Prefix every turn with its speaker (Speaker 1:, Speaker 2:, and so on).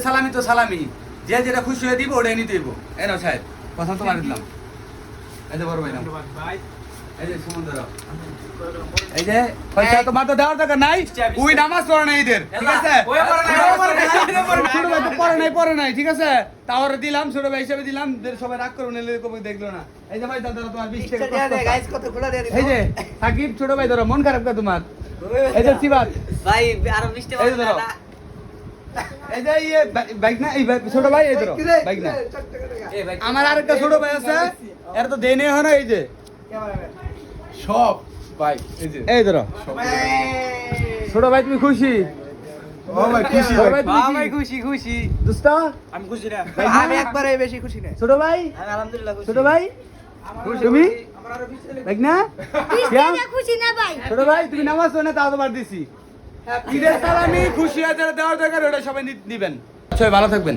Speaker 1: সালামি তো সালামি, যে যেটা খুশি হয়ে দিব ওটাই নিতে দিব। এই নাও সাহেব, কথা তোমার দিলাম। এই যে বড় ভাই নাও, এই যে সুমন্ত রাও, এই যে পয়সা তো মাত্র দেওয়ার দরকার নাই, ওই নামাজ পড়ে নাই এদের, ঠিক আছে? ছোট ভাই তো পড়ে নাই, ঠিক আছে? তাওরে দিলাম, ছোট ভাই হিসেবে দিলাম, সবাই রাগ করে নিলে কবে দেখলো না। এই যে ভাই দাদা তোমার 20 টাকা, এই যে সাকিব ছোট ভাই ধরো, মন খারাপ কা তোমার? এই যে সিবাত
Speaker 2: ভাই আরো 20 টাকা
Speaker 1: এই ধরো, এই যে এই বাইক না, এই ছোট ভাই এই ধরো বাইক না। আমার আরেকটা ছোট ভাই আছে, এর তো দেনে হয় না, এই যে
Speaker 3: সব ভাই এই যে
Speaker 1: এই ধরো ছোট ভাই, তুমি খুশি?
Speaker 3: ও ভাই খুশি
Speaker 1: ছোট
Speaker 3: ভাই।
Speaker 1: ভাই তুমি
Speaker 2: ভাই খুশি খুশি
Speaker 1: দোস্ত
Speaker 2: আমি খুশি না
Speaker 4: আমি একবারে বেশি খুশি না।
Speaker 1: ছোট ভাই,
Speaker 2: আমি আলহামদুলিল্লাহ খুশি
Speaker 1: ছোট ভাই তুমি বাইক না শ্যাম?
Speaker 5: খুশি না ভাই?
Speaker 1: ছোট ভাই তুমি নামাজ পড়ো না, তাও তো বার দিছি। ঈদের সালামি খুশি আছে, দেওয়ার দরকার ওটা সবাই দিবেন। সবাই ভালো থাকবেন।